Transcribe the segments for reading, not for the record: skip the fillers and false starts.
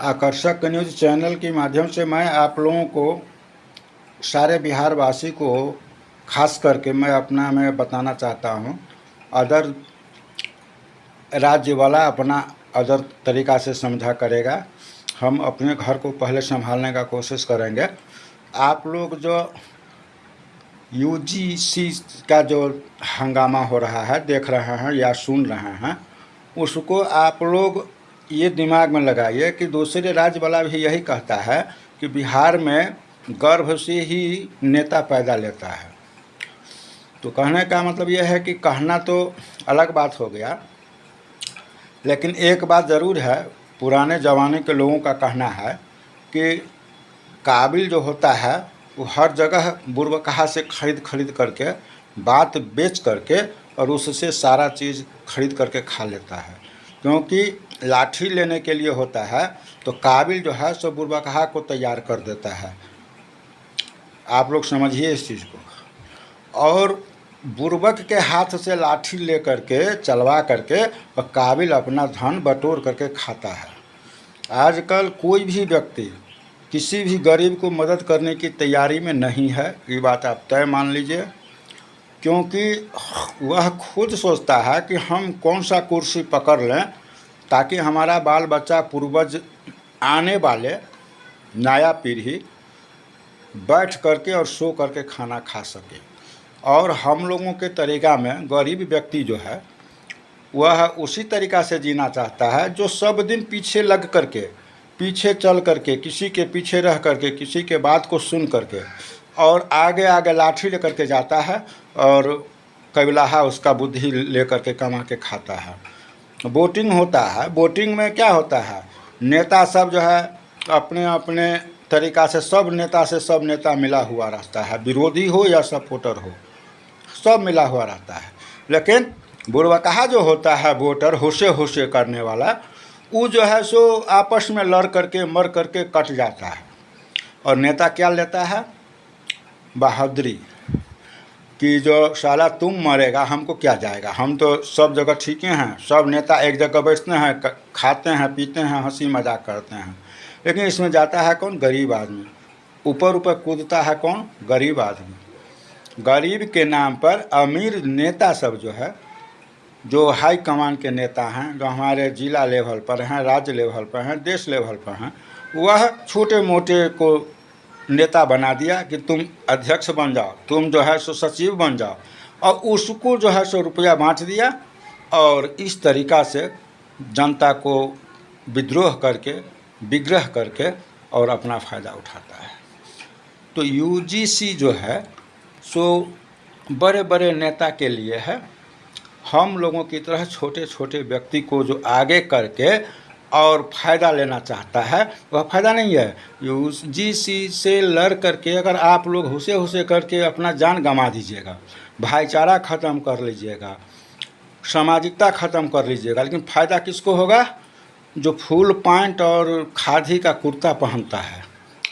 आकर्षक news channel के माध्यम से मैं आप लोगों को सारे बिहार वासी को खास करके मैं बताना चाहता हूँ। अदर राज्य वाला अपना अदर तरीक़ा से समझा करेगा, हम अपने घर को पहले संभालने का कोशिश करेंगे। आप लोग जो यूजीसी का जो हंगामा हो रहा है देख रहे हैं या सुन रहे हैं, उसको आप लोग ये दिमाग में लगाइए कि दूसरे राज्य वाला भी यही कहता है कि बिहार में गर्भ से ही नेता पैदा लेता है। तो कहने का मतलब यह है कि कहना तो अलग बात हो गया, लेकिन एक बात ज़रूर है, पुराने ज़माने के लोगों का कहना है कि काबिल जो होता है वो हर जगह बुर्बकहा से खरीद करके बात बेच करके और उससे सारा चीज़ खरीद करके खा लेता है। क्योंकि लाठी लेने के लिए होता है तो काबिल जो है सो बुर्बकहा को तैयार कर देता है। आप लोग समझिए इस चीज़ को। और बुर्बक के हाथ से लाठी ले करके चलवा करके और काबिल अपना धन बटोर करके खाता है। आजकल कोई भी व्यक्ति किसी भी गरीब को मदद करने की तैयारी में नहीं है, ये बात आप तय मान लीजिए। क्योंकि वह खुद सोचता है कि हम कौन सा कुर्सी पकड़ लें ताकि हमारा बाल बच्चा पूर्वज आने वाले नया पीढ़ी बैठ करके और सो करके खाना खा सके। और हम लोगों के तरीक़ा में गरीब व्यक्ति जो है वह उसी तरीक़ा से जीना चाहता है जो सब दिन पीछे लग करके, पीछे चल करके, किसी के पीछे रह करके, किसी के बात को सुन करके और आगे आगे लाठी लेकर के जाता है और कबिलाहा उसका बुद्धि लेकर के कमा के खाता है। वोटिंग होता है, वोटिंग में क्या होता है, नेता सब जो है अपने अपने तरीक़ा से सब नेता मिला हुआ रहता है, विरोधी हो या सपोर्टर हो, सब मिला हुआ रहता है। लेकिन बुर्बकहा जो होता है वोटर होशे करने वाला, वो जो है सो आपस में लड़ करके मर करके कट जाता है। और नेता क्या लेता है, बहादुरी कि जो साला तुम मरेगा हमको क्या जाएगा, हम तो सब जगह ठीक हैं। सब नेता एक जगह बैठते हैं, खाते हैं, पीते हैं, हंसी मजाक करते हैं। लेकिन इसमें जाता है कौन, गरीब आदमी। ऊपर कूदता है कौन, गरीब आदमी। गरीब के नाम पर अमीर नेता सब जो है, जो हाई कमान के नेता हैं, जो हमारे जिला लेवल पर हैं, राज्य लेवल पर हैं, देश लेवल पर हैं, वह छोटे मोटे को नेता बना दिया कि तुम अध्यक्ष बन जाओ, तुम जो है सो सचिव बन जाओ, और उसको जो है सो रुपया बांट दिया और इस तरीक़ा से जनता को विद्रोह करके, विग्रह करके और अपना फ़ायदा उठाता है। तो यूजीसी जो है सो बड़े बड़े नेता के लिए है। हम लोगों की तरह छोटे छोटे व्यक्ति को जो आगे करके और फ़ायदा लेना चाहता है वह फ़ायदा नहीं है। यूजीसी से लड़ करके अगर आप लोग होशे करके अपना जान गंवा दीजिएगा, भाईचारा ख़त्म कर लीजिएगा, सामाजिकता ख़त्म कर लीजिएगा, लेकिन फ़ायदा किसको होगा, जो फुल पैंट और खादी का कुर्ता पहनता है।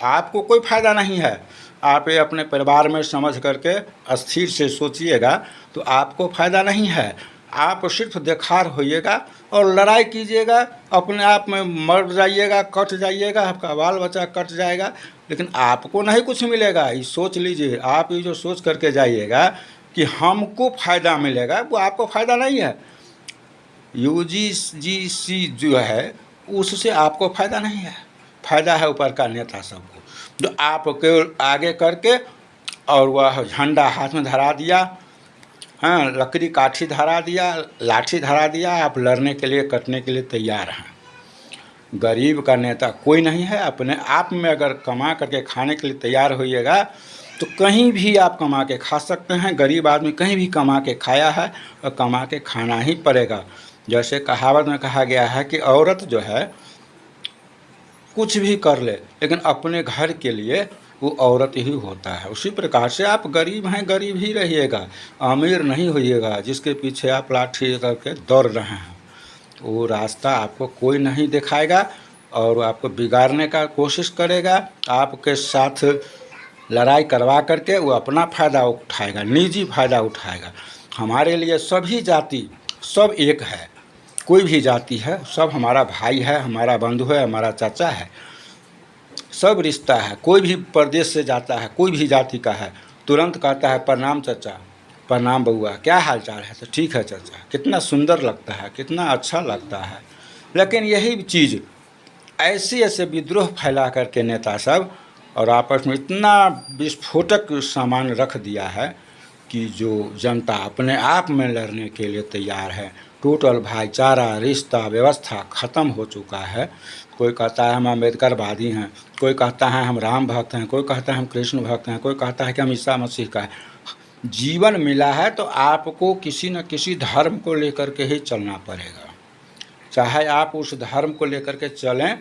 आपको कोई फ़ायदा नहीं है। आप ये अपने परिवार में समझ करके स्थिर से सोचिएगा तो आपको फ़ायदा नहीं है। आप सिर्फ देखार होइएगा और लड़ाई कीजिएगा, अपने आप में मर जाइएगा, कट जाइएगा, आपका बाल बच्चा कट जाएगा, लेकिन आपको नहीं कुछ मिलेगा। ये सोच लीजिए, आप ये जो सोच करके जाइएगा कि हमको फ़ायदा मिलेगा, वो आपको फ़ायदा नहीं है। यूजीसी जो है उससे आपको फ़ायदा नहीं है, फ़ायदा है ऊपर का नेता सबको, जो आपके आगे करके और वह झंडा हाथ में धरा दिया, हाँ, लकड़ी काठी धरा दिया, लाठी धरा दिया, आप लड़ने के लिए, कटने के लिए तैयार हैं। गरीब का नेता कोई नहीं है। अपने आप में अगर कमा करके खाने के लिए तैयार होइएगा तो कहीं भी आप कमा के खा सकते हैं। गरीब आदमी कहीं भी कमा के खाया है और कमा के खाना ही पड़ेगा। जैसे कहावत में कहा गया है कि औरत जो है कुछ भी कर ले लेकिन अपने घर के लिए वो औरत ही होता है। उसी प्रकार से आप गरीब हैं, गरीब ही रहिएगा, अमीर नहीं होइएगा। जिसके पीछे आप लाठी करके दौड़ रहे हैं वो रास्ता आपको कोई नहीं दिखाएगा और आपको बिगाड़ने का कोशिश करेगा। आपके साथ लड़ाई करवा करके वो अपना फ़ायदा उठाएगा, निजी फ़ायदा उठाएगा। हमारे लिए सभी जाति सब एक है। कोई भी जाति है, सब हमारा भाई है, हमारा बंधु है, हमारा चाचा है, सब रिश्ता है। कोई भी प्रदेश से जाता है, कोई भी जाति का है, तुरंत कहता है प्रणाम चाचा, प्रणाम बउआ, क्या हाल चाल है? तो ठीक है चाचा। कितना सुंदर लगता है, कितना अच्छा लगता है। लेकिन यही चीज़ ऐसे ऐसे विद्रोह फैला करके नेता सब और आपस में इतना विस्फोटक सामान रख दिया है कि जो जनता अपने आप में लड़ने के लिए तैयार है। टोटल भाईचारा, रिश्ता, व्यवस्था ख़त्म हो चुका है। कोई कहता है हम अम्बेडकरवादी हैं, कोई कहता है हम राम भक्त हैं, कोई कहता है हम कृष्ण भक्त हैं, कोई कहता है कि हम ईसा मसीह का है। जीवन मिला है तो आपको किसी न किसी धर्म को लेकर के ही चलना पड़ेगा। चाहे आप उस धर्म को लेकर के चलें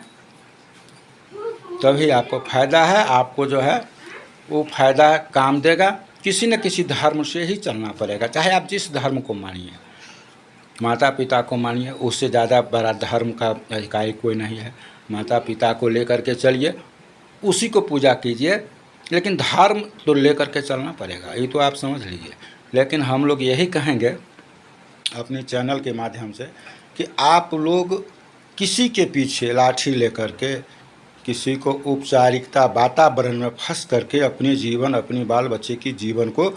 तभी आपको फ़ायदा है, आपको जो है वो फ़ायदा काम देगा। किसी न किसी धर्म से ही चलना पड़ेगा, चाहे आप जिस धर्म को मानिए, माता पिता को मानिए, उससे ज़्यादा बड़ा धर्म का अधिकारी कोई नहीं है। माता पिता को लेकर के चलिए, उसी को पूजा कीजिए, लेकिन धर्म तो लेकर के चलना पड़ेगा, ये तो आप समझ लीजिए। लेकिन हम लोग यही कहेंगे अपने चैनल के माध्यम से कि आप लोग किसी के पीछे लाठी लेकर के, किसी को औपचारिकता वातावरण में फंस करके अपने जीवन, अपनी बाल बच्चे की जीवन को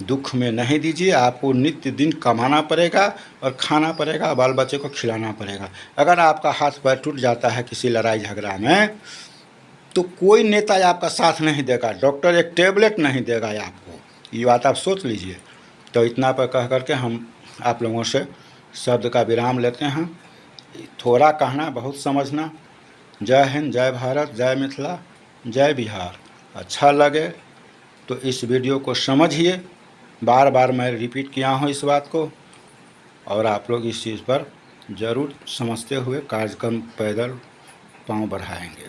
दुख में नहीं दीजिए। आपको नित्य दिन कमाना पड़ेगा और खाना पड़ेगा, बाल बच्चे को खिलाना पड़ेगा। अगर आपका हाथ पैर टूट जाता है किसी लड़ाई झगड़ा में तो कोई नेता आपका साथ नहीं देगा, डॉक्टर एक टेबलेट नहीं देगा आपको, ये बात आप सोच लीजिए। तो इतना पर कह करके हम आप लोगों से शब्द का विराम लेते हैं। थोड़ा कहना बहुत समझना। जय हिंद, जय भारत, जय मिथिला, जय बिहार। अच्छा लगे तो इस वीडियो को समझिए। बार बार मैं रिपीट किया हूँ इस बात को, और आप लोग इस चीज़ पर ज़रूर समझते हुए कार्यक्रम पैदल पांव बढ़ाएंगे।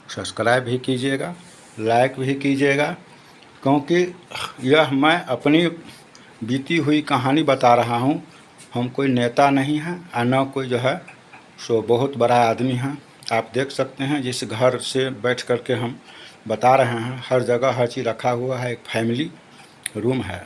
सब्सक्राइब भी कीजिएगा, लाइक भी कीजिएगा, क्योंकि यह मैं अपनी बीती हुई कहानी बता रहा हूँ। हम कोई नेता नहीं हैं और न कोई जो है सो बहुत बड़ा आदमी हैं। आप देख सकते हैं जिस घर से बैठ कर के हम बता रहे हैं, हर जगह हर चीज़ रखा हुआ है, एक फैमिली रूम है।